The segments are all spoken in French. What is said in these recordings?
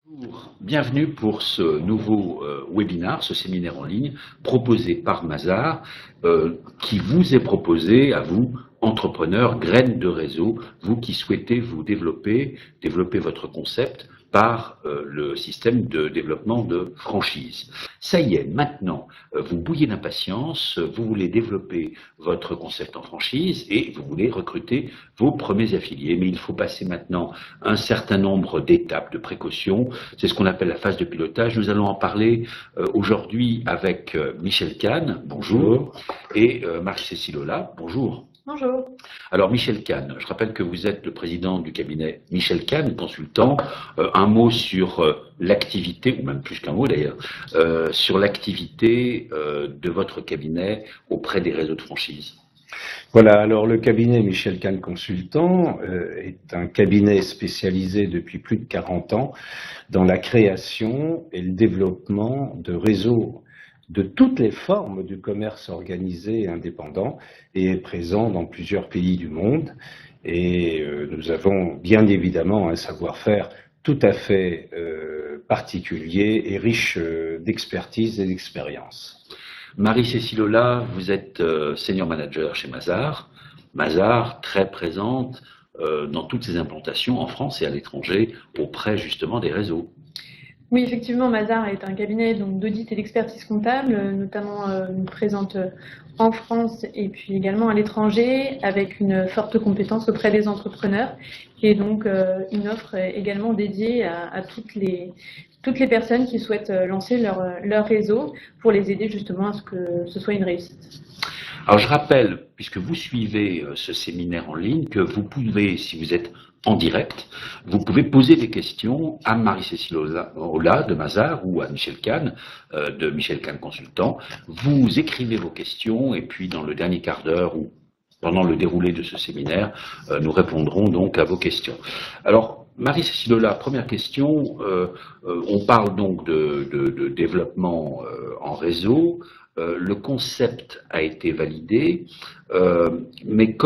Bonjour, bienvenue pour ce nouveau webinaire, ce séminaire en ligne proposé par Mazars, qui vous est proposé à vous, entrepreneurs, graines de réseau, vous qui souhaitez vous développer votre concept par le système de développement de franchise. Ça y est, maintenant, vous bouillez d'impatience, vous voulez développer votre concept en franchise et vous voulez recruter vos premiers affiliés. Mais il faut passer maintenant un certain nombre d'étapes, de précautions. C'est ce qu'on appelle la phase de pilotage. Nous allons en parler aujourd'hui avec Michel Kahn, bonjour, et Marie-Cécile Ola, bonjour. Bonjour. Alors Michel Kahn, je rappelle que vous êtes le président du cabinet Michel Kahn, consultant. Un mot sur l'activité, ou même plus qu'un mot d'ailleurs, sur l'activité de votre cabinet auprès des réseaux de franchise. Voilà, alors le cabinet Michel Kahn Consultant est un cabinet spécialisé depuis plus de 40 ans dans la création et le développement de réseaux de toutes les formes du commerce organisé et indépendant et est présent dans plusieurs pays du monde. Et nous avons bien évidemment un savoir-faire tout à fait particulier et riche d'expertise et d'expérience. Marie-Cécile Ola, vous êtes senior manager chez Mazars. Mazars, très présente dans toutes ses implantations en France et à l'étranger auprès justement des réseaux. Oui, effectivement, Mazars est un cabinet d'audit et d'expertise comptable, notamment présente en France et puis également à l'étranger, avec une forte compétence auprès des entrepreneurs et donc une offre également dédiée à toutes les personnes qui souhaitent lancer leur réseau pour les aider justement à ce que ce soit une réussite. Alors je rappelle, puisque vous suivez ce séminaire en ligne, que vous pouvez, si vous êtes en direct, vous pouvez poser des questions à Marie-Cécile Ola de Mazars ou à Michel Kahn de Michel Kahn Consultant. Vous écrivez vos questions et puis dans le dernier quart d'heure ou pendant le déroulé de ce séminaire, nous répondrons donc à vos questions. Alors, Marie-Cécile Ola, première question, on parle donc de développement en réseau. Le concept a été validé, mais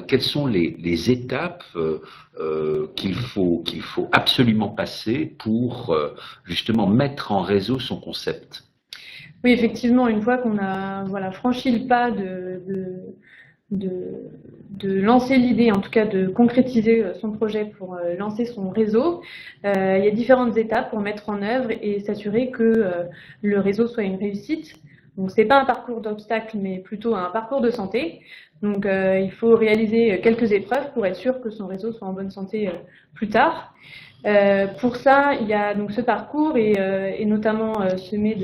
quelles sont les étapes qu'il faut absolument passer pour justement mettre en réseau son concept? Oui, effectivement, une fois qu'on a franchi le pas de lancer l'idée, en tout cas de concrétiser son projet pour lancer son réseau, il y a différentes étapes pour mettre en œuvre et s'assurer que le réseau soit une réussite. Donc c'est pas un parcours d'obstacles, mais plutôt un parcours de santé. Donc il faut réaliser quelques épreuves pour être sûr que son réseau soit en bonne santé plus tard. Pour ça, il y a donc ce parcours et notamment semé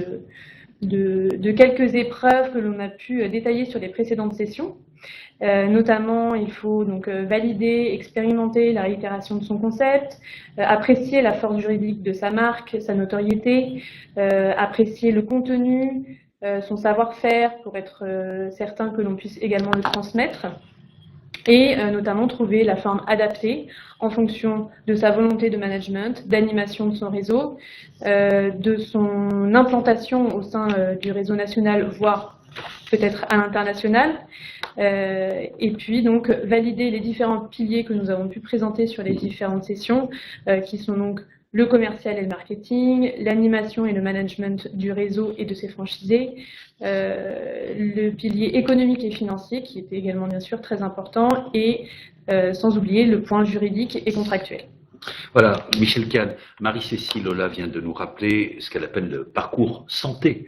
de quelques épreuves que l'on a pu détailler sur les précédentes sessions. Notamment, il faut donc valider, expérimenter la réitération de son concept, apprécier la force juridique de sa marque, sa notoriété, apprécier le contenu, son savoir-faire pour être certain que l'on puisse également le transmettre et notamment trouver la forme adaptée en fonction de sa volonté de management, d'animation de son réseau, de son implantation au sein du réseau national, voire peut-être à l'international, et puis donc valider les différents piliers que nous avons pu présenter sur les différentes sessions, qui sont donc le commercial et le marketing, l'animation et le management du réseau et de ses franchisés, le pilier économique et financier qui était également bien sûr très important et sans oublier le point juridique et contractuel. Voilà, Michel Kahn, Marie-Cécile Ola vient de nous rappeler ce qu'elle appelle le parcours santé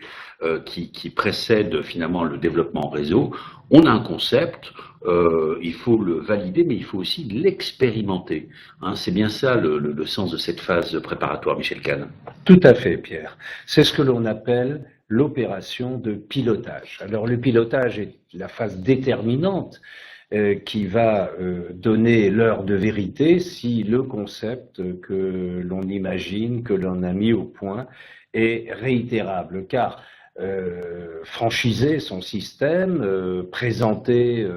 qui précède finalement le développement en réseau. On a un concept, il faut le valider, mais il faut aussi l'expérimenter. Hein, c'est bien ça le sens de cette phase préparatoire, Michel Kahn. Tout à fait, Pierre. C'est ce que l'on appelle l'opération de pilotage. Alors le pilotage est la phase déterminante qui va donner l'heure de vérité si le concept que l'on imagine, que l'on a mis au point est réitérable. Car franchiser son système, présenter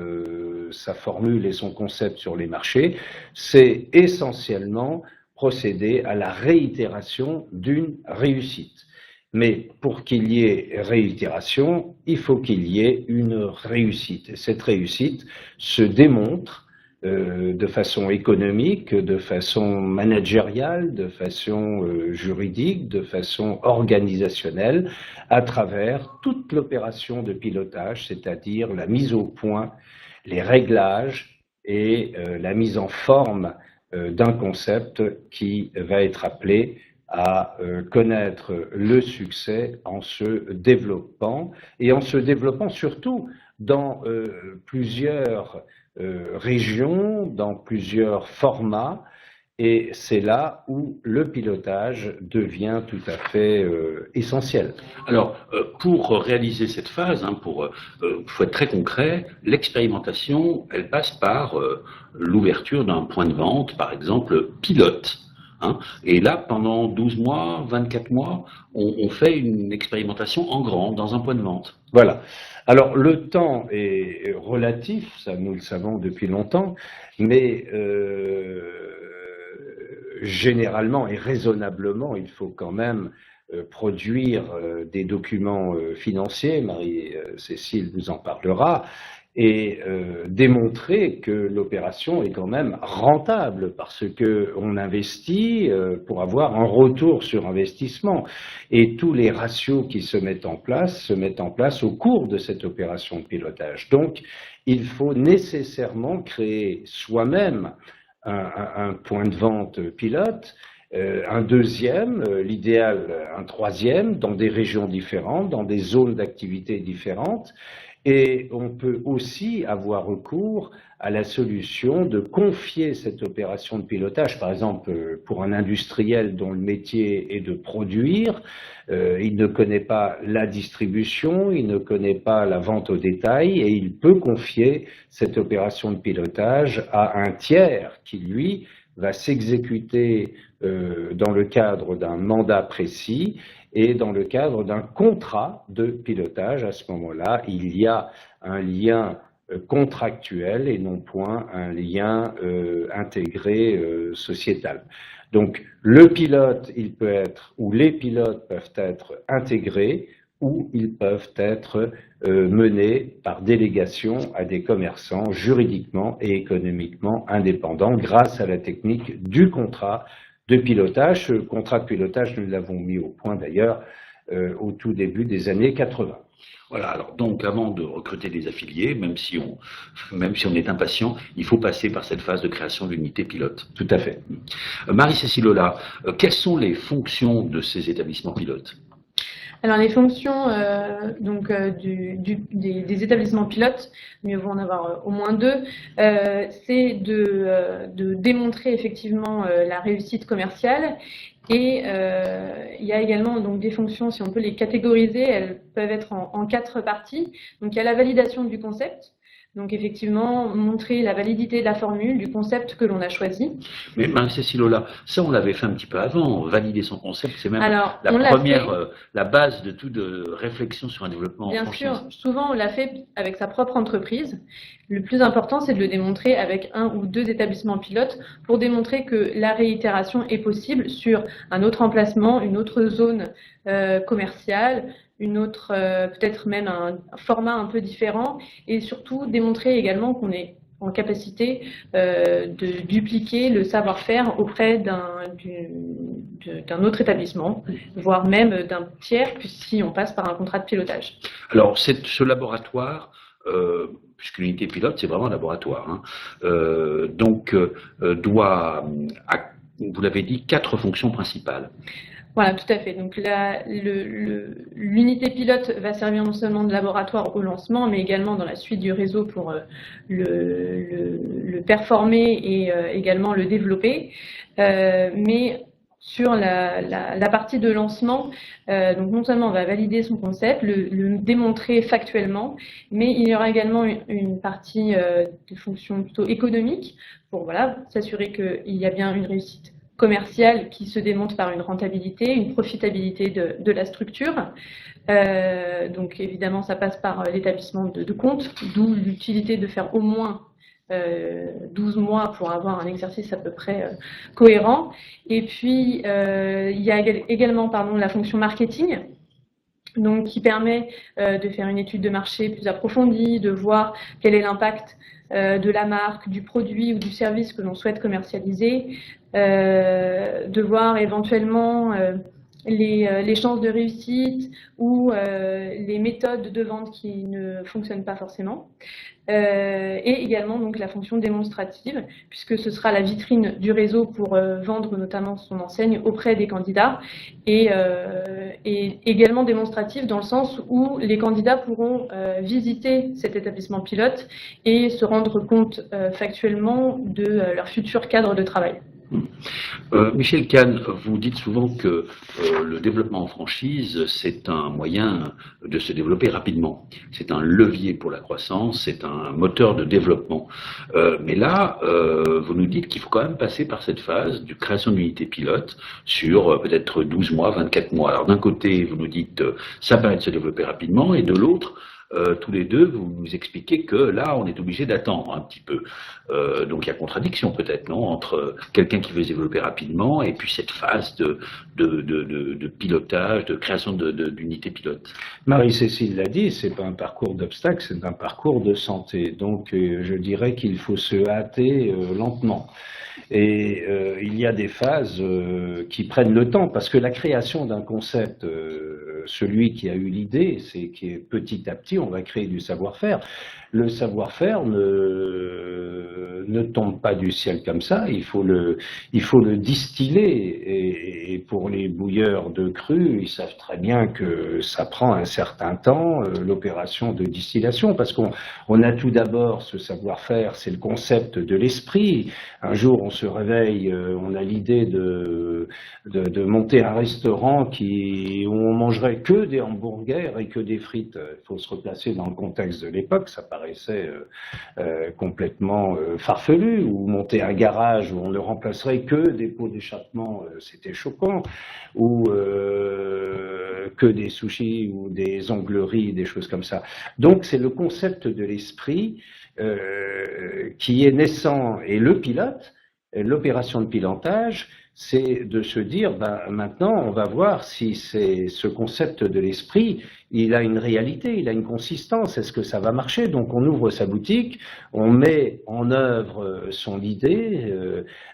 sa formule et son concept sur les marchés, c'est essentiellement procéder à la réitération d'une réussite. Mais pour qu'il y ait réitération, il faut qu'il y ait une réussite. Et cette réussite se démontre de façon économique, de façon managériale, de façon juridique, de façon organisationnelle, à travers toute l'opération de pilotage, c'est-à-dire la mise au point, les réglages et la mise en forme d'un concept qui va être appelé à connaître le succès en se développant, et en se développant surtout dans plusieurs régions, dans plusieurs formats, et c'est là où le pilotage devient tout à fait essentiel. Alors, pour réaliser cette phase, faut être très concret, l'expérimentation, elle passe par l'ouverture d'un point de vente, par exemple, pilote. Et là, pendant 12 mois, 24 mois, on fait une expérimentation en grand, dans un point de vente. Voilà. Alors, le temps est relatif, ça nous le savons depuis longtemps, mais généralement et raisonnablement, il faut quand même produire des documents financiers, Marie-Cécile vous en parlera, et démontrer que l'opération est quand même rentable parce que on investit pour avoir un retour sur investissement, et tous les ratios qui se mettent en place au cours de cette opération de pilotage. Donc il faut nécessairement créer soi-même un point de vente pilote, un deuxième, l'idéal un troisième, dans des régions différentes, dans des zones d'activité différentes. Et on peut aussi avoir recours à la solution de confier cette opération de pilotage, par exemple pour un industriel dont le métier est de produire, il ne connaît pas la distribution, il ne connaît pas la vente au détail, et il peut confier cette opération de pilotage à un tiers qui, lui, va s'exécuter dans le cadre d'un mandat précis et dans le cadre d'un contrat de pilotage. À ce moment-là, il y a un lien contractuel et non point un lien intégré sociétal. Donc le pilote, il peut être, ou les pilotes peuvent être intégrés, ou ils peuvent être menés par délégation à des commerçants juridiquement et économiquement indépendants grâce à la technique du contrat de pilotage. Ce contrat de pilotage, nous l'avons mis au point d'ailleurs au tout début des années 80. Voilà, alors donc avant de recruter des affiliés, même si on est impatient, il faut passer par cette phase de création d'unités pilotes. Tout à fait. Marie-Cécile Lola, quelles sont les fonctions de ces établissements pilotes ? Alors les fonctions des établissements pilotes, mieux vaut en avoir au moins deux, c'est de démontrer effectivement la réussite commerciale. Et il y a également donc des fonctions, si on peut les catégoriser, elles peuvent être en 4 parties. Donc il y a la validation du concept. Donc effectivement, montrer la validité de la formule, du concept que l'on a choisi. Mais Marie-Cécile Lola, ça on l'avait fait un petit peu avant, valider son concept, c'est même la base de toute réflexion sur un développement en franchise. Bien sûr, souvent on l'a fait avec sa propre entreprise. Le plus important, c'est de le démontrer avec 1 ou 2 établissements pilotes pour démontrer que la réitération est possible sur un autre emplacement, une autre zone commerciale, une autre, peut-être même un format un peu différent, et surtout démontrer également qu'on est en capacité de dupliquer le savoir-faire auprès d'un autre établissement, voire même d'un tiers, si on passe par un contrat de pilotage. Alors, ce laboratoire, puisque l'unité pilote, c'est vraiment un laboratoire, doit, vous l'avez dit, 4 fonctions principales. Voilà, tout à fait. Donc l'unité pilote va servir non seulement de laboratoire au lancement, mais également dans la suite du réseau pour le performer et également le développer. Mais sur la partie de lancement, donc non seulement on va valider son concept, le démontrer factuellement, mais il y aura également une partie de fonction plutôt économique pour s'assurer qu'il y a bien une réussite commerciale qui se démontre par une rentabilité, une profitabilité de la structure. Donc évidemment, ça passe par l'établissement de compte, d'où l'utilité de faire au moins 12 mois pour avoir un exercice à peu près cohérent. Et puis, il y a également la fonction marketing. donc qui permet de faire une étude de marché plus approfondie, de voir quel est l'impact de la marque, du produit ou du service que l'on souhaite commercialiser, de voir éventuellement les chances de réussite ou les méthodes de vente qui ne fonctionnent pas forcément. Et également donc la fonction démonstrative, puisque ce sera la vitrine du réseau pour vendre notamment son enseigne auprès des candidats, et également démonstrative dans le sens où les candidats pourront visiter cet établissement pilote et se rendre compte factuellement de leur futur cadre de travail. Michel Kahn, vous dites souvent que le développement en franchise, c'est un moyen de se développer rapidement. C'est un levier pour la croissance, c'est un moteur de développement. Mais là, vous nous dites qu'il faut quand même passer par cette phase de création d'unités pilotes sur peut-être 12 mois, 24 mois. Alors d'un côté, vous nous dites ça permet de se développer rapidement, et de l'autre, tous les deux, vous nous expliquez que là, on est obligé d'attendre un petit peu. Donc il y a contradiction peut-être, non, entre quelqu'un qui veut se développer rapidement et puis cette phase de pilotage, de création d'unités pilotes. Marie-Cécile l'a dit, c'est pas un parcours d'obstacles, c'est un parcours de santé. Donc je dirais qu'il faut se hâter lentement. Et il y a des phases qui prennent le temps, parce que la création d'un concept, celui qui a eu l'idée, c'est que petit à petit, on va créer du savoir-faire. Le savoir-faire ne tombe pas du ciel comme ça, il faut le distiller. Et pour les bouilleurs de cru, ils savent très bien que ça prend un certain temps, l'opération de distillation, parce qu'on a tout d'abord ce savoir-faire, c'est le concept de l'esprit. Un jour, on se réveille, on a l'idée de monter un restaurant où on mangerait que des hamburgers et que des frites. Il faut se replacer dans le contexte de l'époque, ça paraissait complètement farfelu, ou monter un garage où on ne remplacerait que des pots d'échappement, c'était choquant, ou que des sushis ou des ongleries, des choses comme ça. Donc c'est le concept de l'esprit qui est naissant, et le pilote, l'opération de pilotage, c'est de se dire, maintenant on va voir si ce concept de l'esprit, il a une réalité, il a une consistance, est-ce que ça va marcher? Donc on ouvre sa boutique, on met en œuvre son idée,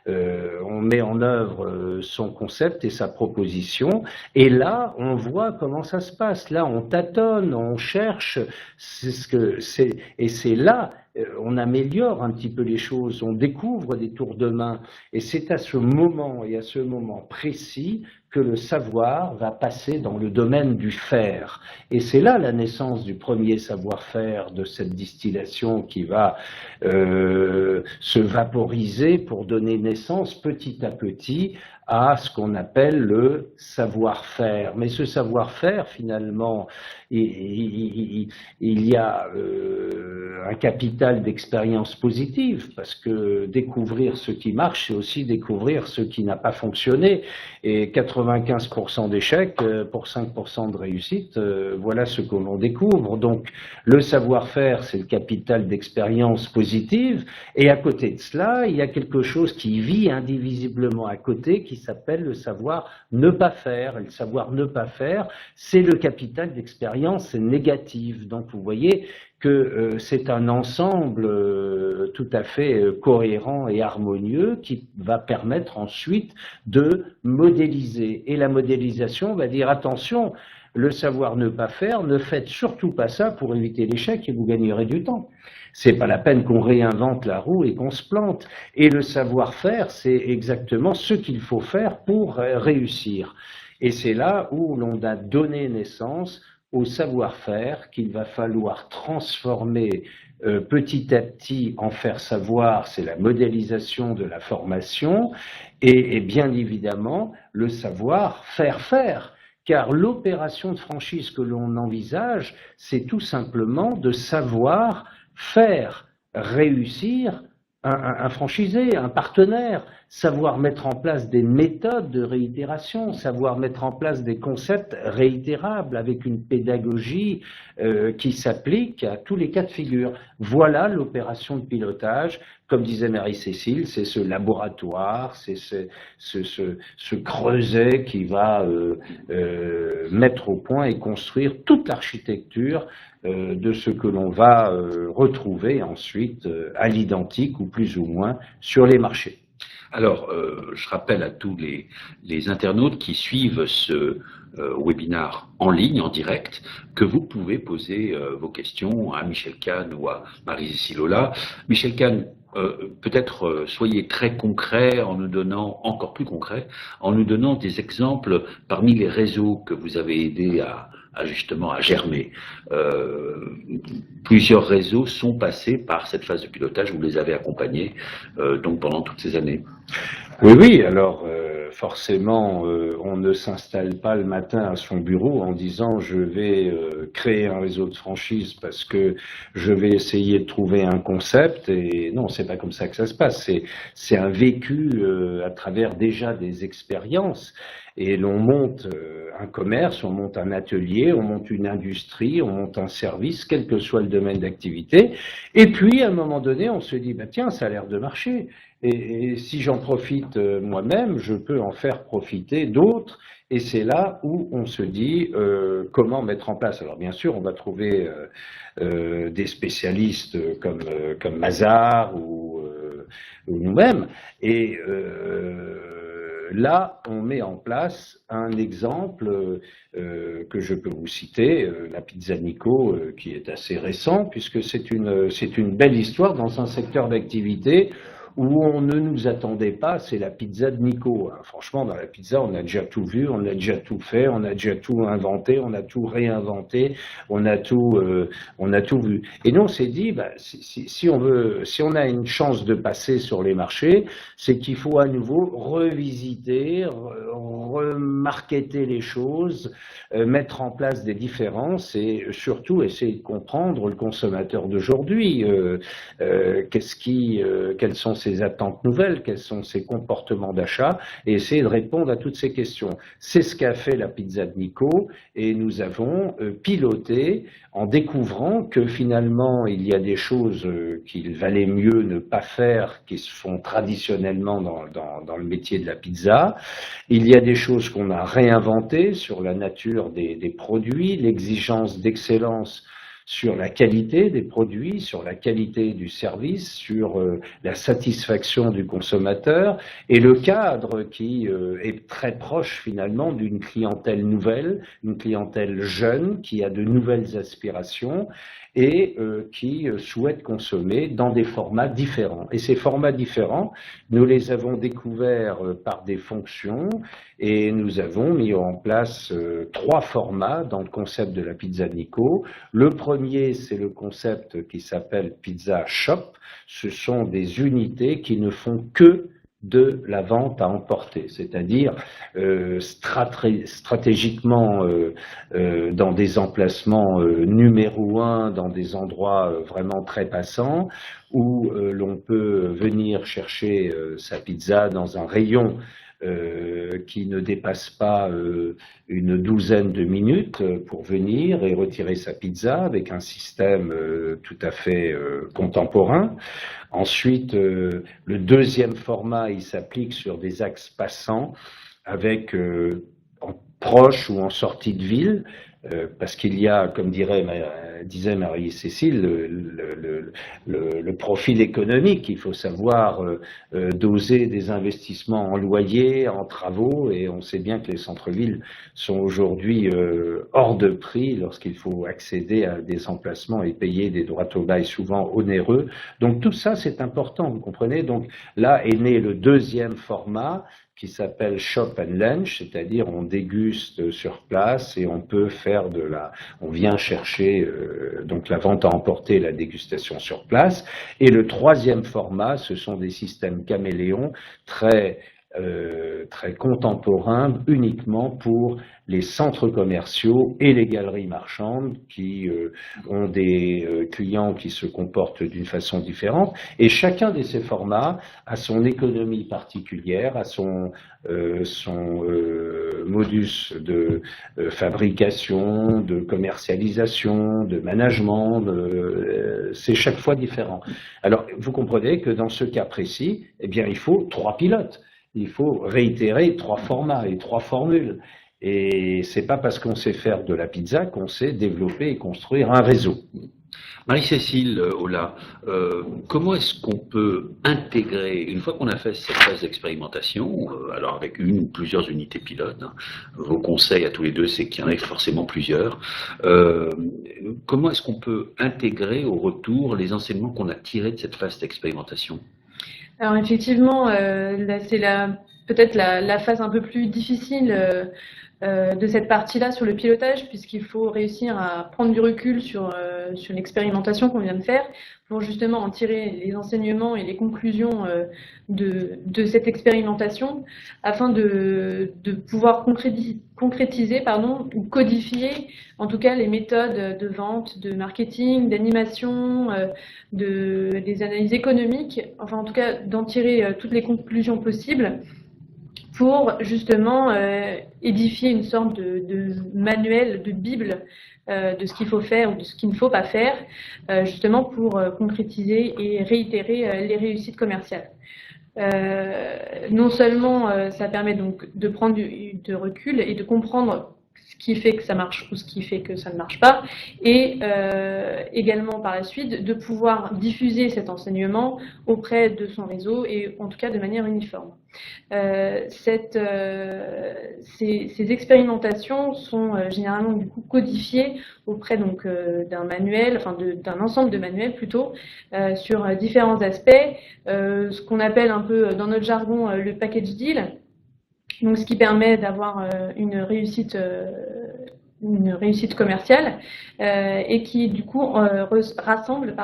on met en œuvre son concept et sa proposition, et là on voit comment ça se passe, là on tâtonne, on cherche, et c'est là on améliore un petit peu les choses, on découvre des tours de main, et c'est à ce moment et à ce moment précis que le savoir va passer dans le domaine du faire. Et c'est là la naissance du premier savoir-faire, de cette distillation qui va se vaporiser pour donner naissance petit à petit à ce qu'on appelle le savoir-faire. Mais ce savoir-faire, finalement, il y a un capital d'expérience positive, parce que découvrir ce qui marche, c'est aussi découvrir ce qui n'a pas fonctionné. Et 95% d'échecs pour 5% de réussite, voilà ce que l'on découvre. Donc le savoir-faire, c'est le capital d'expérience positive, et à côté de cela, il y a quelque chose qui vit indivisiblement à côté, qui s'appelle le savoir ne pas faire. Et le savoir ne pas faire, c'est le capital d'expérience négative. Donc vous voyez que c'est un ensemble tout à fait cohérent et harmonieux qui va permettre ensuite de modéliser. Et la modélisation va dire attention, le savoir ne pas faire, ne faites surtout pas ça pour éviter l'échec et vous gagnerez du temps. C'est pas la peine qu'on réinvente la roue et qu'on se plante. Et le savoir-faire, c'est exactement ce qu'il faut faire pour réussir. Et c'est là où l'on a donné naissance au savoir-faire qu'il va falloir transformer petit à petit en faire savoir, c'est la modélisation de la formation, et bien évidemment le savoir faire. Car l'opération de franchise que l'on envisage, c'est tout simplement de savoir faire réussir un franchisé, un partenaire, savoir mettre en place des méthodes de réitération, savoir mettre en place des concepts réitérables avec une pédagogie qui s'applique à tous les cas de figure. Voilà l'opération de pilotage. Comme disait Marie-Cécile, c'est ce laboratoire, c'est ce creuset qui va mettre au point et construire toute l'architecture de ce que l'on va retrouver ensuite à l'identique ou plus ou moins sur les marchés. Alors, je rappelle à tous les internautes qui suivent ce webinar en ligne, en direct, que vous pouvez poser vos questions à Michel Kahn ou à Marie-Cécile Hollat. Michel Kahn, peut-être soyez très concret en nous donnant, encore plus concret, en nous donnant des exemples parmi les réseaux que vous avez aidés à justement à germer. Plusieurs réseaux sont passés par cette phase de pilotage, vous les avez accompagnés donc pendant toutes ces années. Oui, alors forcément, on ne s'installe pas le matin à son bureau en disant je vais créer un réseau de franchise parce que je vais essayer de trouver un concept, et non, c'est pas comme ça que ça se passe, c'est un vécu à travers déjà des expériences. Et l'on monte un commerce, on monte un atelier, on monte une industrie, on monte un service, quel que soit le domaine d'activité. Et puis, à un moment donné, on se dit, bah, tiens, ça a l'air de marcher. Et si j'en profite moi-même, je peux en faire profiter d'autres. Et c'est là où on se dit comment mettre en place. Alors bien sûr, on va trouver des spécialistes comme Mazars ou nous-mêmes. Et là, on met en place un exemple que je peux vous citer, la pizza Nico, qui est assez récent, puisque c'est une belle histoire dans un secteur d'activité où on ne nous attendait pas, c'est la pizza de Nico. Franchement, dans la pizza, on a déjà tout vu, on a déjà tout fait, on a déjà tout inventé, on a tout réinventé, on a tout vu. Et nous, on s'est dit, bah, si on a une chance de passer sur les marchés, c'est qu'il faut à nouveau revisiter, remarketer les choses, mettre en place des différences et surtout essayer de comprendre le consommateur d'aujourd'hui. Quelles sont ses attentes nouvelles, quels sont ses comportements d'achat, et essayer de répondre à toutes ces questions. C'est ce qu'a fait la pizza de Nico, et nous avons piloté en découvrant que finalement il y a des choses qu'il valait mieux ne pas faire, qui se font traditionnellement dans le métier de la pizza. Il y a des choses qu'on a réinventées sur la nature des produits, l'exigence d'excellence sur la qualité des produits, sur la qualité du service, sur la satisfaction du consommateur, et le cadre qui est très proche finalement d'une clientèle nouvelle, une clientèle jeune qui a de nouvelles aspirations et qui souhaite consommer dans des formats différents. Et ces formats différents, nous les avons découverts par des fonctions, et nous avons mis en place 3 formats dans le concept de la pizza Nico. Le premier, c'est le concept qui s'appelle Pizza Shop. Ce sont des unités qui ne font que de la vente à emporter, c'est-à-dire stratégiquement dans des emplacements numéro 1, dans des endroits vraiment très passants, où l'on peut venir chercher sa pizza dans un rayon qui ne dépasse pas une douzaine de minutes pour venir et retirer sa pizza avec un système tout à fait contemporain. Ensuite, le deuxième format, il s'applique sur des axes passants avec en proche ou en sortie de ville, parce qu'il y a, comme disait Marie-Cécile, le profil économique. Il faut savoir doser des investissements en loyer, en travaux, et on sait bien que les centres-villes sont aujourd'hui hors de prix lorsqu'il faut accéder à des emplacements et payer des droits au bail souvent onéreux. Donc tout ça, c'est important, vous comprenez. Donc là est né le deuxième format, qui s'appelle Shop and Lunch, c'est-à-dire on déguste sur place et on peut faire on vient chercher donc la vente à emporter, la dégustation sur place. Et le troisième format, ce sont des systèmes caméléons très très contemporain uniquement pour les centres commerciaux et les galeries marchandes qui ont des clients qui se comportent d'une façon différente. Et chacun de ces formats a son économie particulière, a son modus de fabrication, de commercialisation, de management. C'est chaque fois différent. Alors, vous comprenez que dans ce cas précis, eh bien, il faut 3 pilotes. Il faut réitérer 3 formats et 3 formules. Et c'est pas parce qu'on sait faire de la pizza qu'on sait développer et construire un réseau. Marie-Cécile Ola, comment est-ce qu'on peut intégrer, une fois qu'on a fait cette phase d'expérimentation, alors avec une ou plusieurs unités pilotes, hein, vos conseils à tous les deux, c'est qu'il y en ait forcément plusieurs, comment est-ce qu'on peut intégrer au retour les enseignements qu'on a tirés de cette phase d'expérimentation? Alors effectivement, c'est peut-être la phase un peu plus difficile de cette partie-là sur le pilotage, puisqu'il faut réussir à prendre du recul sur l'expérimentation qu'on vient de faire pour justement en tirer les enseignements et les conclusions de cette expérimentation afin de pouvoir concrétiser, ou codifier en tout cas les méthodes de vente, de marketing, d'animation, des analyses économiques, enfin en tout cas d'en tirer toutes les conclusions possibles pour justement édifier une sorte de manuel, de bible de ce qu'il faut faire ou de ce qu'il ne faut pas faire, justement pour concrétiser et réitérer les réussites commerciales. Non seulement ça permet donc de prendre de recul et de comprendre ce qui fait que ça marche ou ce qui fait que ça ne marche pas, et également par la suite de pouvoir diffuser cet enseignement auprès de son réseau et en tout cas de manière uniforme. Ces expérimentations sont généralement du coup codifiées auprès donc d'un manuel, enfin d'un ensemble de manuels plutôt, sur différents aspects, ce qu'on appelle un peu dans notre jargon le package deal. Donc, ce qui permet d'avoir une réussite commerciale et qui du coup rassemble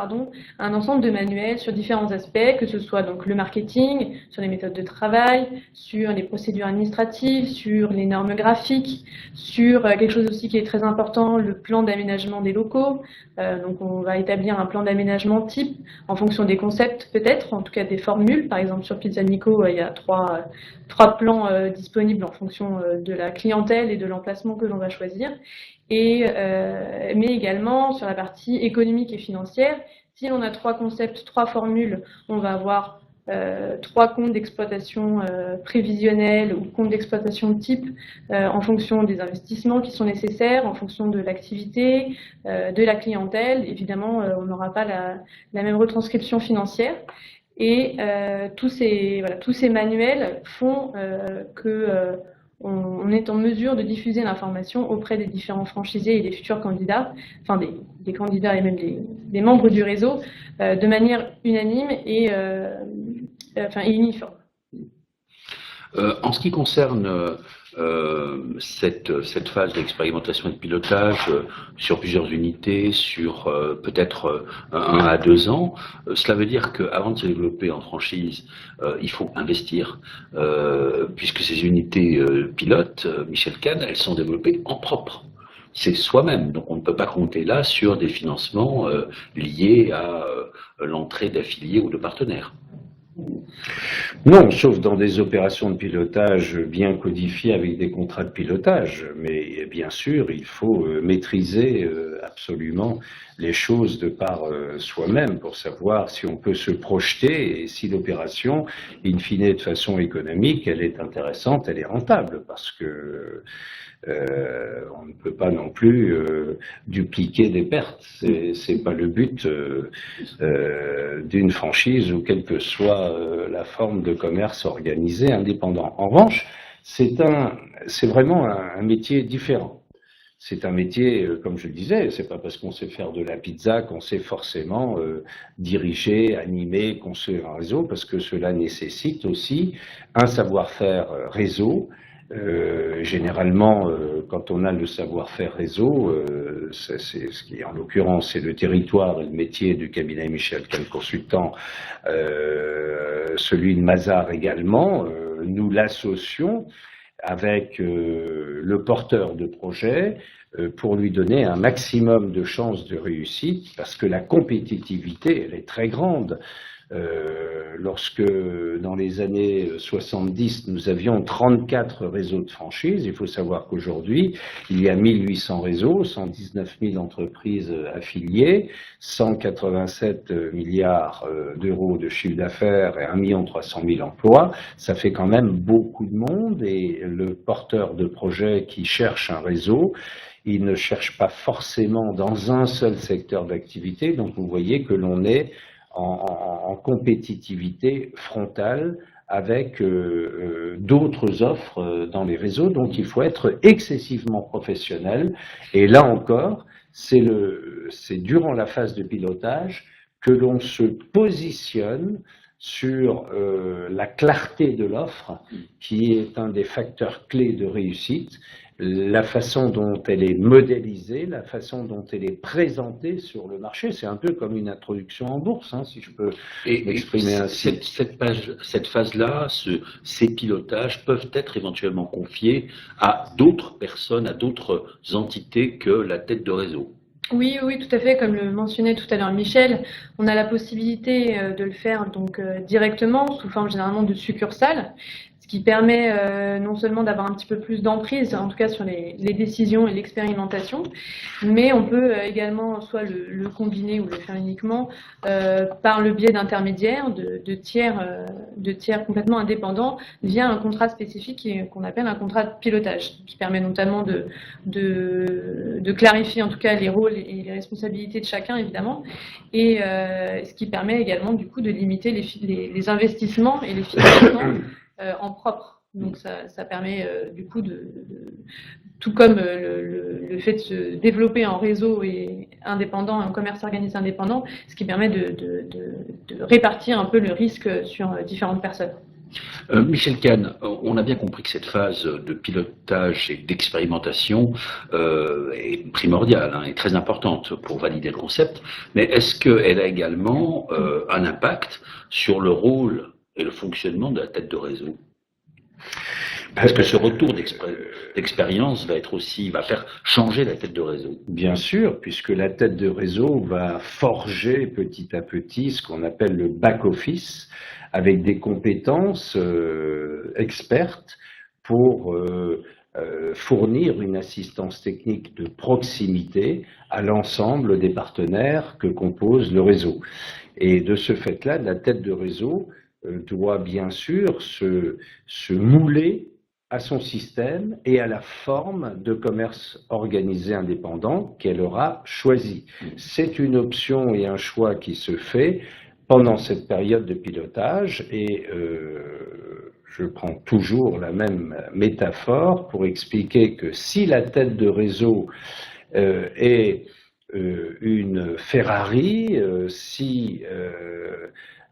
un ensemble de manuels sur différents aspects, que ce soit donc le marketing, sur les méthodes de travail, sur les procédures administratives, sur les normes graphiques, sur quelque chose aussi qui est très important, le plan d'aménagement des locaux. Donc on va établir un plan d'aménagement type en fonction des concepts peut-être, en tout cas des formules. Par exemple sur Pizzanico, il y a trois plans disponibles en fonction de la clientèle et de l'emplacement que l'on va choisir. Mais également sur la partie économique et financière, si l'on a 3 concepts, 3 formules, on va avoir 3 comptes d'exploitation prévisionnels ou comptes d'exploitation type en fonction des investissements qui sont nécessaires, en fonction de l'activité, de la clientèle. Évidemment, on n'aura pas la même retranscription financière. Et tous ces manuels font on est en mesure de diffuser l'information auprès des différents franchisés et des futurs candidats, enfin des candidats et même des membres du réseau, de manière unanime et uniforme. En ce qui concerne cette phase d'expérimentation et de pilotage sur plusieurs unités, sur peut-être 1 à 2 ans, cela veut dire qu'avant de se développer en franchise, il faut investir, puisque ces unités pilotes, Michel Kahn, elles sont développées en propre. C'est soi-même, donc on ne peut pas compter là sur des financements liés à l'entrée d'affiliés ou de partenaires. Non, sauf dans des opérations de pilotage bien codifiées avec des contrats de pilotage. Mais bien sûr, il faut maîtriser absolument les choses de par soi-même pour savoir si on peut se projeter et si l'opération, in fine, de façon économique, elle est intéressante, elle est rentable. Parce que on ne peut pas non plus dupliquer des pertes. C'est pas le but d'une franchise ou quelle que soit la forme de commerce organisé indépendant. En revanche, c'est vraiment un métier différent. C'est un métier, comme je le disais, c'est pas parce qu'on sait faire de la pizza qu'on sait forcément diriger, animer, construire un réseau, parce que cela nécessite aussi un savoir-faire réseau. Généralement, quand on a le savoir-faire réseau, c'est ce qui, en l'occurrence, c'est le territoire et le métier du cabinet Michel Kahn Consultant, celui de Mazars également, nous l'associons avec le porteur de projet pour lui donner un maximum de chances de réussite, parce que la compétitivité, elle est très grande. Lorsque, dans les années 70, nous avions 34 réseaux de franchise, il faut savoir qu'aujourd'hui, il y a 1800 réseaux, 119 000 entreprises affiliées, 187 milliards d'euros de chiffre d'affaires et 1 300 000 emplois. Ça fait quand même beaucoup de monde, et le porteur de projet qui cherche un réseau, il ne cherche pas forcément dans un seul secteur d'activité. Donc vous voyez que l'on est en compétitivité frontale avec d'autres offres dans les réseaux. Donc il faut être excessivement professionnel. Et là encore, c'est durant la phase de pilotage que l'on se positionne sur la clarté de l'offre, qui est un des facteurs clés de réussite, la façon dont elle est modélisée, la façon dont elle est présentée sur le marché. C'est un peu comme une introduction en bourse, hein, si je peux m'exprimer ainsi. Cette phase-là, ces pilotages peuvent être éventuellement confiés à d'autres personnes, à d'autres entités que la tête de réseau. Oui, oui, tout à fait. Comme le mentionnait tout à l'heure Michel, on a la possibilité de le faire donc directement, sous forme généralement de succursale, ce qui permet non seulement d'avoir un petit peu plus d'emprise, en tout cas sur les décisions et l'expérimentation, mais on peut également soit le combiner ou le faire uniquement par le biais d'intermédiaires, de tiers complètement indépendants, via un contrat spécifique qu'on appelle un contrat de pilotage, qui permet notamment de clarifier en tout cas les rôles et les responsabilités de chacun, évidemment, et ce qui permet également du coup de limiter les investissements et les financements en propre. Donc ça permet du coup tout comme le fait de se développer en réseau et indépendant, en commerce organisé indépendant, ce qui permet de répartir un peu le risque sur différentes personnes. Michel Kahn, on a bien compris que cette phase de pilotage et d'expérimentation est primordiale, hein, est très importante pour valider le concept, mais est-ce qu'elle a également un impact sur le rôle et le fonctionnement de la tête de réseau? Est-ce que ce retour d'expérience va faire changer la tête de réseau? Bien sûr, puisque la tête de réseau va forger petit à petit ce qu'on appelle le back-office, avec des compétences expertes pour fournir une assistance technique de proximité à l'ensemble des partenaires que compose le réseau. Et de ce fait-là, la tête de réseau doit bien sûr se mouler à son système et à la forme de commerce organisé indépendant qu'elle aura choisi. C'est une option et un choix qui se fait pendant cette période de pilotage, et je prends toujours la même métaphore pour expliquer que si la tête de réseau est une Ferrari, si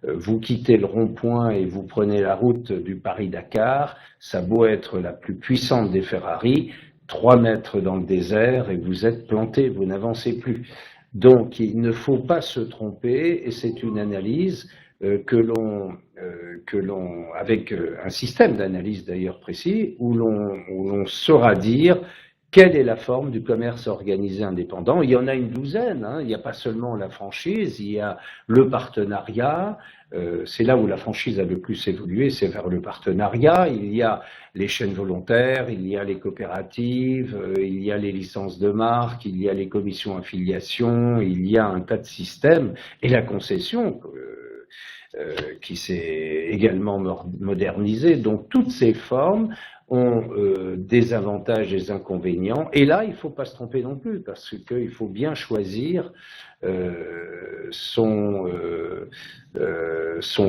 vous quittez le rond-point et vous prenez la route du Paris-Dakar, ça a beau être la plus puissante des Ferrari, 3 mètres dans le désert et vous êtes planté, vous n'avancez plus. Donc il ne faut pas se tromper, et c'est une analyse que l'on avec un système d'analyse d'ailleurs précis, où l'on saura dire quelle est la forme du commerce organisé indépendant. Il y en a une douzaine, hein. Il n'y a pas seulement la franchise, il y a le partenariat, c'est là où la franchise a le plus évolué, c'est vers le partenariat. Il y a les chaînes volontaires, il y a les coopératives, il y a les licences de marque, il y a les commissions affiliation, il y a un tas de systèmes, et la concession qui s'est également modernisée. Donc toutes ces formes ont des avantages et des inconvénients. Et là, il ne faut pas se tromper non plus, parce qu'il faut bien choisir son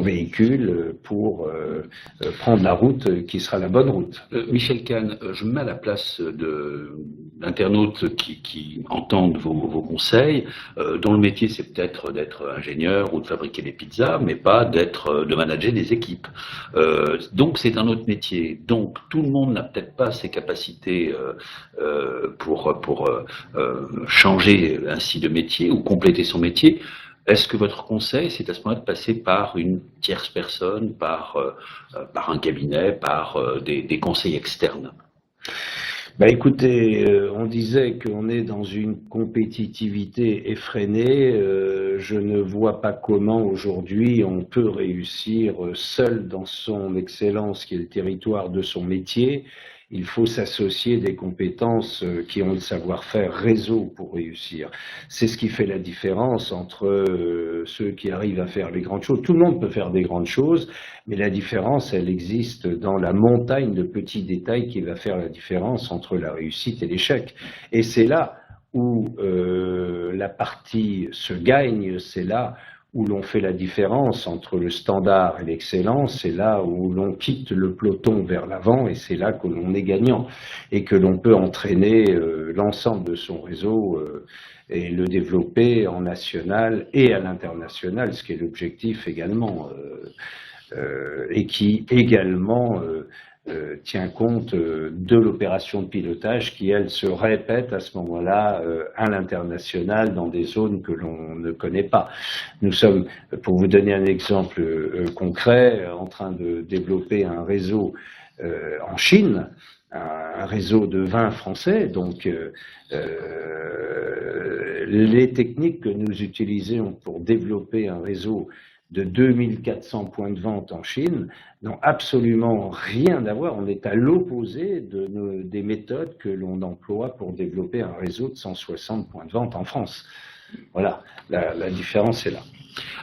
véhicule pour prendre la route qui sera la bonne route. Michel Kahn, je me mets à la place d'internautes qui entendent vos conseils, dont le métier c'est peut-être d'être ingénieur ou de fabriquer des pizzas, mais pas de manager des équipes. Donc c'est un autre métier. Donc tout le monde n'a peut-être pas ces capacités pour changer ainsi de métier ou compléter son métier. Est-ce que votre conseil, c'est à ce moment-là de passer par une tierce personne, par un cabinet, par des conseils externes? Bah écoutez, on disait qu'on est dans une compétitivité effrénée. Je ne vois pas comment aujourd'hui on peut réussir seul dans son excellence, qui est le territoire de son métier. Il faut s'associer des compétences qui ont le savoir-faire réseau pour réussir. C'est ce qui fait la différence entre ceux qui arrivent à faire les grandes choses. Tout le monde peut faire des grandes choses, mais la différence, elle existe dans la montagne de petits détails qui va faire la différence entre la réussite et l'échec. Et c'est là où la partie se gagne, c'est là où l'on fait la différence entre le standard et l'excellence, c'est là où l'on quitte le peloton vers l'avant et c'est là que l'on est gagnant et que l'on peut entraîner l'ensemble de son réseau et le développer en national et à l'international, ce qui est l'objectif également, et qui également tient compte de l'opération de pilotage qui, elle, se répète à ce moment-là à l'international dans des zones que l'on ne connaît pas. Nous sommes, pour vous donner un exemple concret, en train de développer un réseau en Chine, un réseau de vins français, donc les techniques que nous utilisons pour développer un réseau de 2400 points de vente en Chine n'ont absolument rien à voir. On est à l'opposé des méthodes que l'on emploie pour développer un réseau de 160 points de vente en France. Voilà, la différence est là.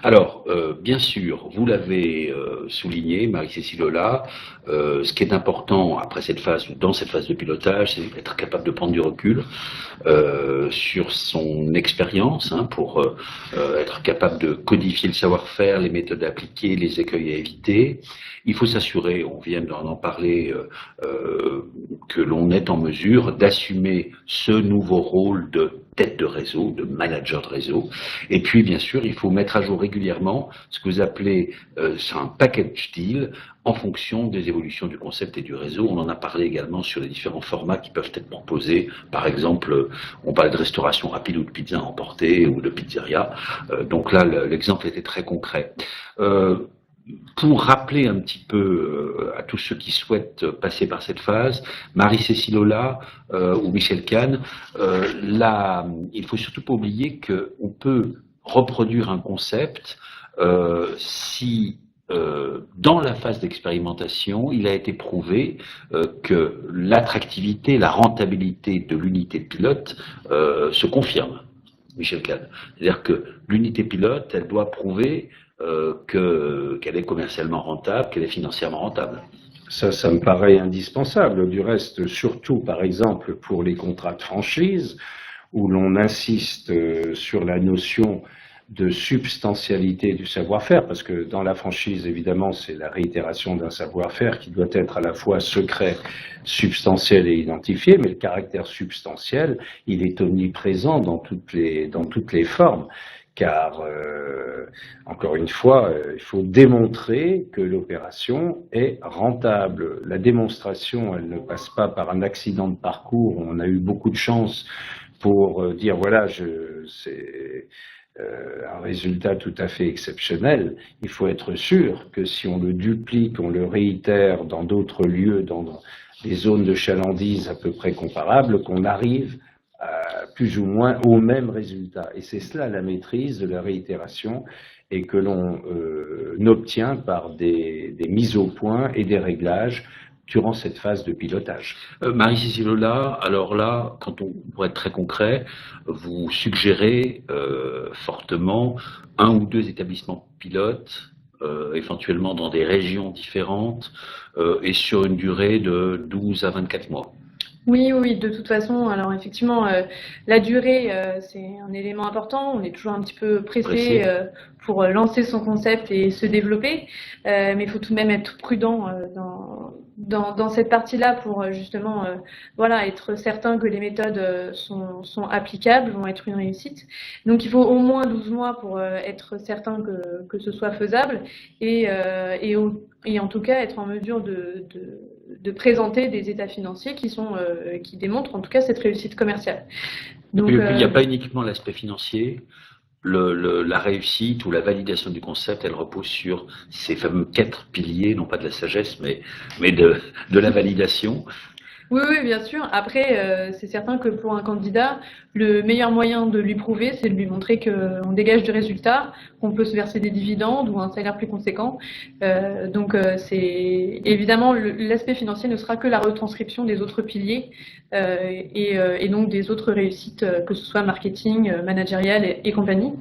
Alors, bien sûr, vous l'avez souligné, Marie-Cécile Hollat, ce qui est important après cette phase, ou dans cette phase de pilotage, c'est d'être capable de prendre du recul sur son expérience, pour être capable de codifier le savoir-faire, les méthodes appliquées, les écueils à éviter. Il faut s'assurer, on vient d'en parler, que l'on est en mesure d'assumer ce nouveau rôle de tête de réseau, de manager de réseau. Et puis, bien sûr, il faut mettre à jour régulièrement ce que vous appelez un package deal en fonction des évolutions du concept et du réseau. On en a parlé également sur les différents formats qui peuvent être proposés. Par exemple, on parlait de restauration rapide ou de pizza emportée ou de pizzeria. Donc là, l'exemple était très concret. Pour rappeler un petit peu à tous ceux qui souhaitent passer par cette phase, Marie-Cécile Hollat ou Michel Kahn, il faut surtout pas oublier qu'on peut reproduire un concept si dans la phase d'expérimentation, il a été prouvé que l'attractivité, la rentabilité de l'unité pilote se confirme. Michel Kahn. C'est-à-dire que l'unité pilote, elle doit prouver qu'elle est commercialement rentable, qu'elle est financièrement rentable. Ça me paraît indispensable. Du reste, surtout par exemple pour les contrats de franchise, où l'on insiste sur la notion de substantialité du savoir-faire, parce que dans la franchise, évidemment, c'est la réitération d'un savoir-faire qui doit être à la fois secret, substantiel et identifié, mais le caractère substantiel, il est omniprésent dans toutes les formes. Car, encore une fois, il faut démontrer que l'opération est rentable. La démonstration, elle ne passe pas par un accident de parcours. On a eu beaucoup de chance pour dire, voilà, c'est un résultat tout à fait exceptionnel. Il faut être sûr que si on le duplique, on le réitère dans d'autres lieux, dans des zones de chalandise à peu près comparables, qu'on arrive plus ou moins au même résultat. Et c'est cela la maîtrise de la réitération et que l'on obtient par des mises au point et des réglages durant cette phase de pilotage. Marie-Cécile Hollat, alors là, pour être très concret, vous suggérez fortement un ou deux établissements pilotes, éventuellement dans des régions différentes et sur une durée de 12 à 24 mois. Oui, de toute façon, alors effectivement, la durée, c'est un élément important. On est toujours un petit peu pressé pour lancer son concept et se développer, mais il faut tout de même être prudent dans cette partie-là pour justement être certain que les méthodes sont applicables, vont être une réussite. Donc il faut au moins 12 mois pour être certain que ce soit faisable et en tout cas être en mesure de présenter des états financiers qui démontrent en tout cas cette réussite commerciale. Donc, il n'y a pas uniquement l'aspect financier. la réussite ou la validation du concept, elle repose sur ces fameux 4 piliers, non pas de la sagesse, mais de la validation. Oui, oui, bien sûr. Après, c'est certain que pour un candidat, le meilleur moyen de lui prouver, c'est de lui montrer qu'on dégage du résultat, qu'on peut se verser des dividendes ou un salaire plus conséquent. C'est évidemment l'aspect financier ne sera que la retranscription des autres piliers et donc des autres réussites, que ce soit marketing, managérial et compagnie.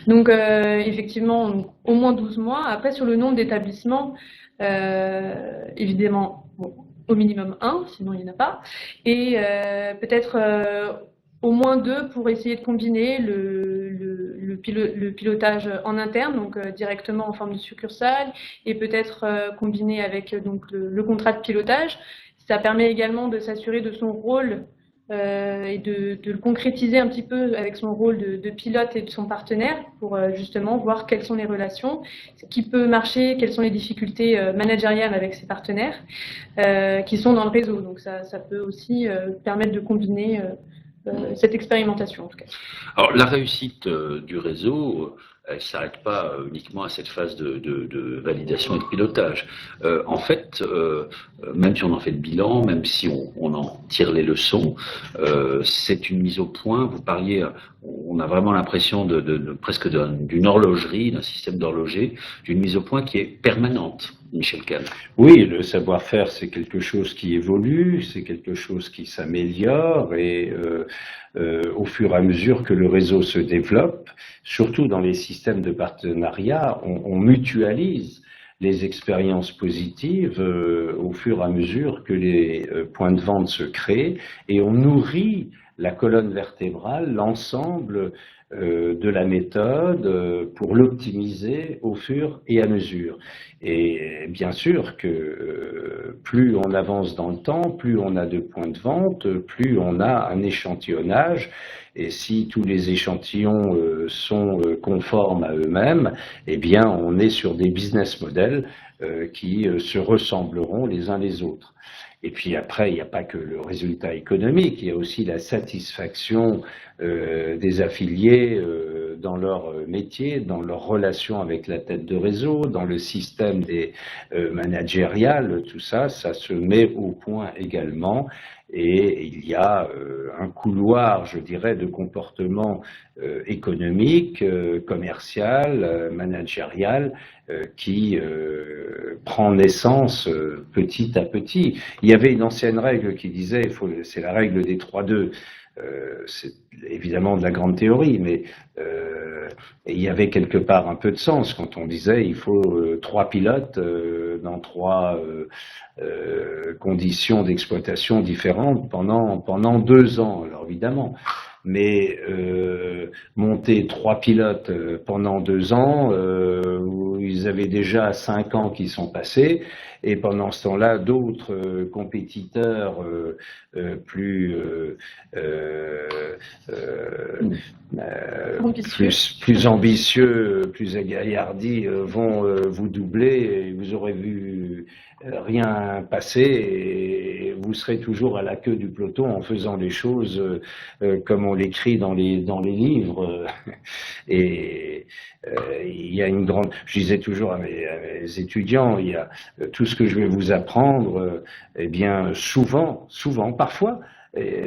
Donc, effectivement, au moins 12 mois. Après, sur le nombre d'établissements, évidemment, bon, au minimum 1, sinon il n'y en a pas, et peut-être au moins 2 pour essayer de combiner le pilotage en interne, donc directement en forme de succursale, et peut-être combiner avec donc le contrat de pilotage. Ça permet également de s'assurer de son rôle et de le concrétiser un petit peu avec son rôle de pilote et de son partenaire pour justement voir quelles sont les relations, ce qui peut marcher, quelles sont les difficultés managériales avec ses partenaires qui sont dans le réseau. Donc ça peut aussi permettre de combiner cette expérimentation en tout cas. Alors la réussite du réseau, elle ne s'arrête pas uniquement à cette phase de validation et de pilotage. En fait, même si on en fait le bilan, même si on en tire les leçons, c'est une mise au point. Vous parliez, on a vraiment l'impression presque d'une horlogerie, d'un système d'horloger, d'une mise au point qui est permanente. Michel Kahn. Oui, le savoir-faire, c'est quelque chose qui évolue, c'est quelque chose qui s'améliore et au fur et à mesure que le réseau se développe, surtout dans les systèmes de partenariat, on mutualise les expériences positives au fur et à mesure que les points de vente se créent et on nourrit la colonne vertébrale, l'ensemble de la méthode pour l'optimiser au fur et à mesure. Et bien sûr que plus on avance dans le temps, plus on a de points de vente, plus on a un échantillonnage. Et si tous les échantillons sont conformes à eux-mêmes, eh bien on est sur des business models qui se ressembleront les uns les autres. Et puis après, il n'y a pas que le résultat économique, il y a aussi la satisfaction des affiliés dans leur métier, dans leur relation avec la tête de réseau, dans le système des managériales, tout ça, ça se met au point également. Et il y a un couloir, je dirais, de comportement économique, commercial, managérial, qui prend naissance petit à petit. Il y avait une ancienne règle qui disait, c'est la règle des 3-2. C'est évidemment de la grande théorie, mais il y avait quelque part un peu de sens quand on disait il faut 3 pilotes dans 3 conditions d'exploitation différentes pendant 2 ans. Alors évidemment, mais monter 3 pilotes pendant 2 ans, ils avaient déjà 5 ans qui sont passés, et pendant ce temps-là, d'autres compétiteurs plus ambitieux, plus agaillardis vont vous doubler, et vous aurez vu rien passer et vous serez toujours à la queue du peloton en faisant les choses comme on l'écrit dans les livres. Et il y a une grande, je disais toujours à mes étudiants, il y a tout ce que je vais vous apprendre, eh bien souvent, parfois,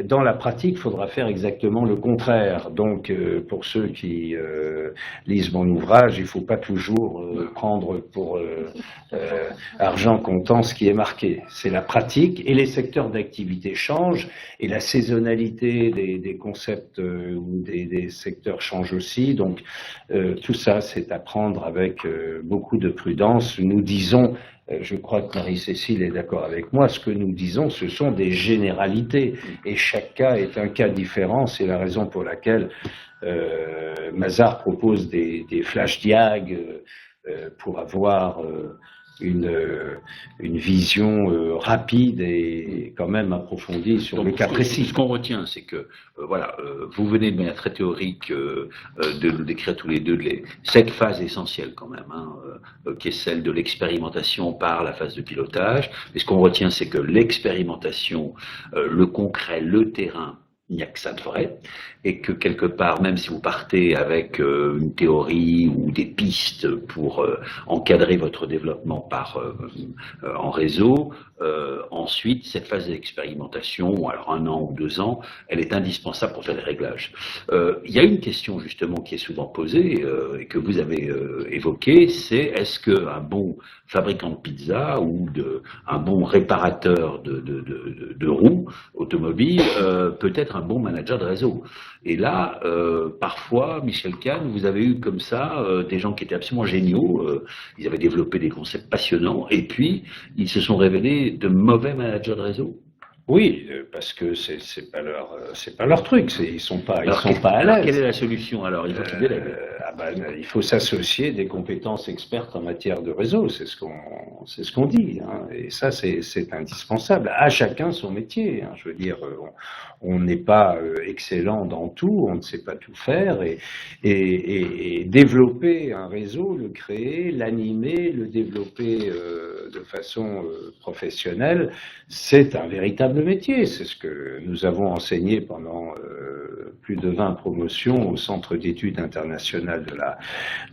dans la pratique, il faudra faire exactement le contraire. Donc, pour ceux qui lisent mon ouvrage, il ne faut pas toujours prendre pour argent comptant ce qui est marqué. C'est la pratique et les secteurs d'activité changent et la saisonnalité des concepts ou des secteurs change aussi. Donc, tout ça, c'est à prendre avec beaucoup de prudence. Nous disons, je crois que Marie-Cécile est d'accord avec moi, ce que nous disons, ce sont des généralités et chaque cas est un cas différent. C'est la raison pour laquelle Mazars propose des flash diag pour avoir une vision rapide et quand même approfondie sur le cas précis. Ce qu'on retient, c'est que vous venez de manière très théorique de nous décrire tous les deux cette phase essentielle quand même, qui est celle de l'expérimentation par la phase de pilotage. Et ce qu'on retient, c'est que l'expérimentation, le concret, le terrain, il n'y a que ça de vrai, et que quelque part, même si vous partez avec une théorie ou des pistes pour encadrer votre développement en réseau, ensuite, cette phase d'expérimentation, alors 1 an ou 2 ans, elle est indispensable pour faire des réglages. Il y a une question justement qui est souvent posée et que vous avez évoquée, c'est est-ce qu'un bon fabricant de pizza ou un bon réparateur de roues automobiles peut être un bon manager de réseau? Et là, parfois, Michel Kahn, vous avez eu comme ça des gens qui étaient absolument géniaux, ils avaient développé des concepts passionnants, et puis ils se sont révélés de mauvais managers de réseau. Oui, parce que c'est pas leur truc, ils sont pas à l'aise. Quelle est la solution alors? Il faut qu'ils délèguent. Il faut s'associer des compétences expertes en matière de réseau, c'est ce qu'on dit, hein. Et ça c'est indispensable. À chacun son métier, hein. Je veux dire, on n'est pas excellent dans tout, on ne sait pas tout faire, et développer un réseau, le créer, l'animer, le développer de façon professionnelle, c'est un véritable métier. C'est ce que nous avons enseigné pendant plus de 20 promotions au Centre d'études internationales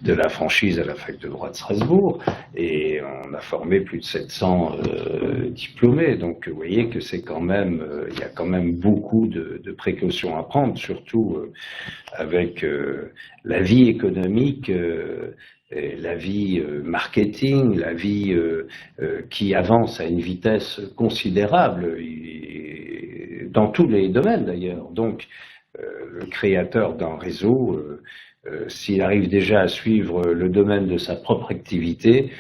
de la franchise à la Fac de droit de Strasbourg, et on a formé plus de 700 diplômés. Donc vous voyez que c'est quand même, il y a quand même beaucoup de précautions à prendre, surtout avec la vie économique, la vie marketing, la vie qui avance à une vitesse considérable, dans tous les domaines d'ailleurs. Donc, le créateur d'un réseau, s'il arrive déjà à suivre le domaine de sa propre activité,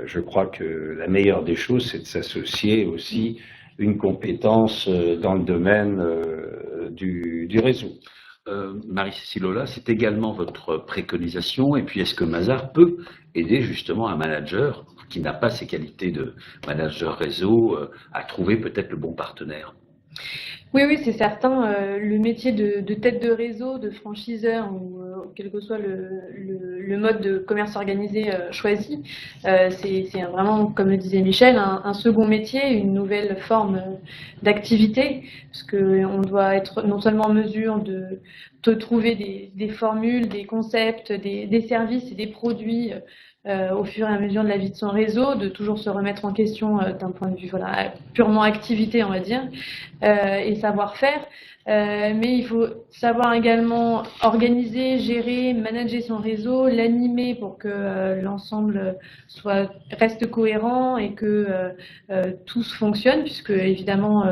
je crois que la meilleure des choses, c'est de s'associer aussi une compétence dans le domaine du réseau. Marie-Cécile Hollat, c'est également votre préconisation, et puis est-ce que Mazars peut aider justement un manager qui n'a pas ces qualités de manager réseau à trouver peut-être le bon partenaire? Oui, c'est certain. Le métier de tête de réseau, de franchiseur, ou quel que soit le mode de commerce organisé choisi, c'est vraiment, comme le disait Michel, un second métier, une nouvelle forme d'activité, parce qu'on doit être non seulement en mesure de trouver des formules, des concepts, des services et des produits au fur et à mesure de la vie de son réseau, de toujours se remettre en question d'un point de vue purement activité, on va dire, et savoir-faire. Mais il faut savoir également organiser, gérer, manager son réseau, l'animer pour que l'ensemble reste cohérent et que tout fonctionne, puisque évidemment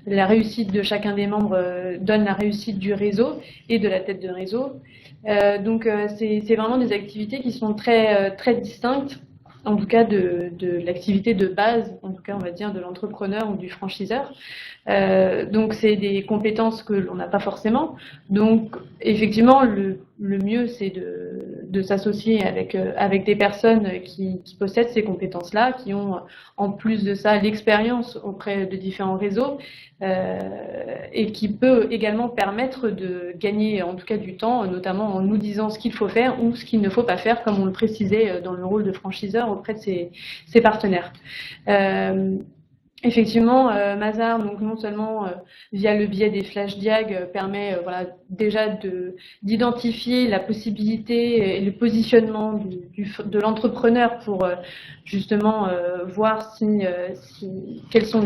la réussite de chacun des membres donne la réussite du réseau et de la tête de réseau. Donc c'est vraiment des activités qui sont très distinctes, en tout cas de l'activité de base, en tout cas on va dire de l'entrepreneur ou du franchiseur. Donc c'est des compétences que l'on n'a pas forcément. Donc effectivement le mieux c'est de s'associer avec des personnes qui possèdent ces compétences-là, qui ont en plus de ça l'expérience auprès de différents réseaux, et qui peut également permettre de gagner en tout cas du temps, notamment en nous disant ce qu'il faut faire ou ce qu'il ne faut pas faire, comme on le précisait dans le rôle de franchiseur auprès de ses partenaires. Effectivement, Mazars, donc non seulement via le biais des flash diag, permet déjà d'identifier la possibilité et le positionnement de l'entrepreneur pour justement voir quelles sont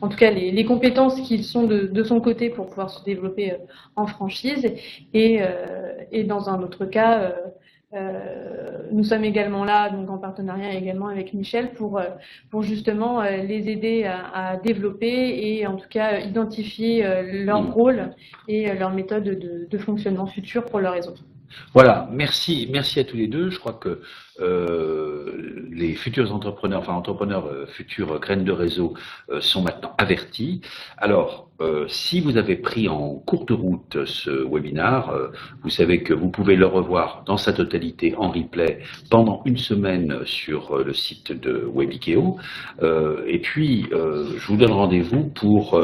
en tout cas les compétences qu'ils sont de son côté pour pouvoir se développer en franchise, et dans un autre cas. Nous sommes également là, donc en partenariat également avec Michel, pour justement les aider à développer et en tout cas identifier leur rôle et leur méthode de fonctionnement futur pour leur réseau. Voilà, merci à tous les deux. Je crois que les futurs entrepreneurs, futurs graines de réseau sont maintenant avertis. Alors, si vous avez pris en cours de route ce webinaire, vous savez que vous pouvez le revoir dans sa totalité en replay pendant une semaine sur le site de Webikeo. Et puis, je vous donne rendez-vous pour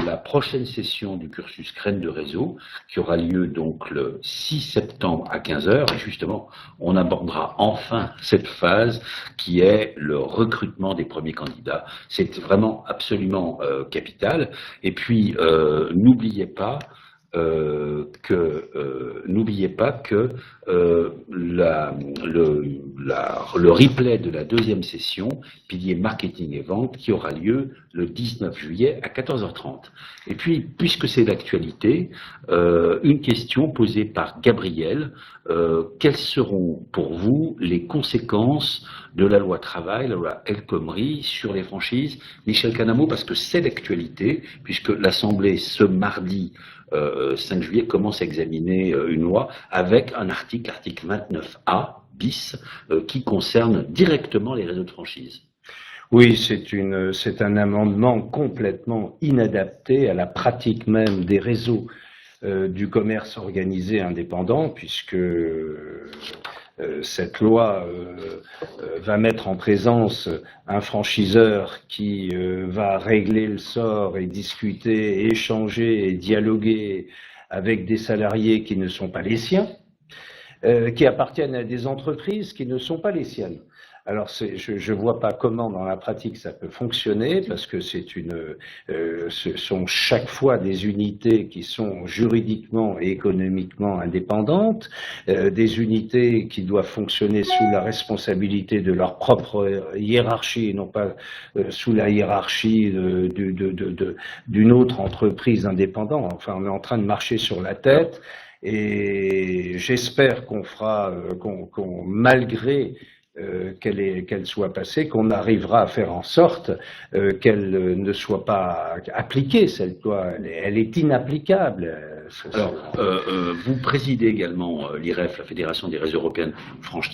la prochaine session du cursus graines de réseau qui aura lieu donc le 6 septembre à 15h. Et justement, on abordera enfin enfin cette phase qui est le recrutement des premiers candidats. C'est vraiment absolument capital. Et puis, n'oubliez pas que le replay de la deuxième session, pilier marketing et vente, qui aura lieu le 19 juillet à 14h30. Et puis, puisque c'est d'actualité, une question posée par Gabriel: quelles seront pour vous les conséquences de la loi travail, la loi El Khomri, sur les franchises? Michel Canamo, parce que c'est d'actualité, puisque l'Assemblée, ce mardi 5 juillet, commence à examiner une loi avec un article 29A bis, qui concerne directement les réseaux de franchise. Oui, c'est un amendement complètement inadapté à la pratique même des réseaux du commerce organisé indépendant, puisque cette loi va mettre en présence un franchiseur qui va régler le sort et discuter, et échanger et dialoguer avec des salariés qui ne sont pas les siens, qui appartiennent à des entreprises qui ne sont pas les siennes. Alors, je vois pas comment dans la pratique ça peut fonctionner, parce que ce sont chaque fois des unités qui sont juridiquement et économiquement indépendantes, des unités qui doivent fonctionner sous la responsabilité de leur propre hiérarchie et non pas sous la hiérarchie d'une autre entreprise indépendante. Enfin, on est en train de marcher sur la tête. Et j'espère malgré qu'elle soit passée, qu'on arrivera à faire en sorte qu'elle ne soit pas appliquée, cette loi. Elle est inapplicable. Alors, vous présidez également l'IREF, la Fédération des réseaux européens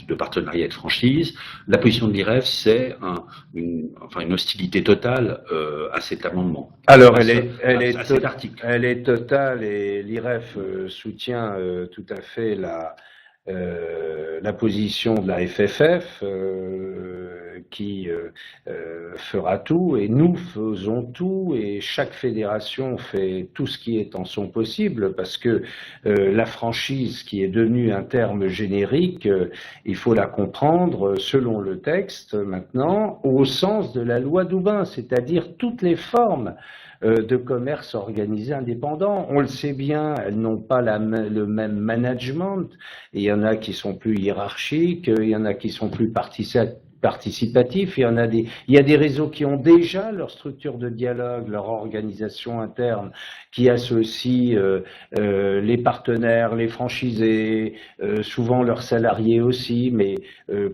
de partenariat et de franchise. La position de l'IREF, c'est une hostilité totale à cet amendement. Alors, cet article. Elle est totale, et l'IREF soutient tout à fait la position de la FFF, qui fera tout, et nous faisons tout, et chaque fédération fait tout ce qui est en son possible, parce que la franchise, qui est devenue un terme générique, il faut la comprendre selon le texte maintenant, au sens de la loi Doubin, c'est-à-dire toutes les formes de commerce organisé indépendant. On le sait bien, elles n'ont pas le même management. Il y en a qui sont plus hiérarchiques, il y en a qui sont plus participatifs, il y a des réseaux qui ont déjà leur structure de dialogue, leur organisation interne, qui associe les partenaires, les franchisés, souvent leurs salariés aussi, mais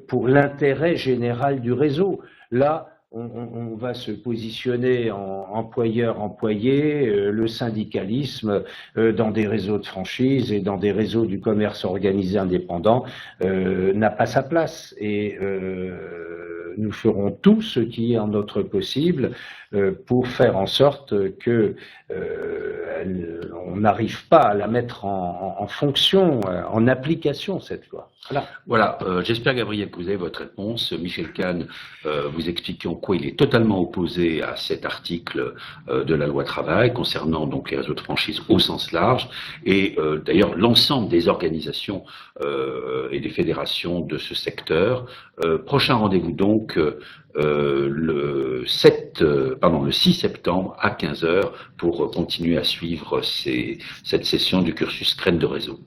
pour l'intérêt général du réseau. Là, on va se positionner en employeur-employé, le syndicalisme dans des réseaux de franchise et dans des réseaux du commerce organisé indépendant n'a pas sa place. Et nous ferons tout ce qui est en notre possible pour faire en sorte que on n'arrive pas à la mettre en fonction, en application, cette loi. Voilà, j'espère, Gabriel, que vous avez votre réponse. Michel Kahn vous explique en quoi il est totalement opposé à cet article de la loi travail concernant donc les réseaux de franchise au sens large, et d'ailleurs l'ensemble des organisations et des fédérations de ce secteur. Prochain rendez-vous donc le 6 septembre à 15h pour continuer à suivre cette session du cursus Graines de réseau.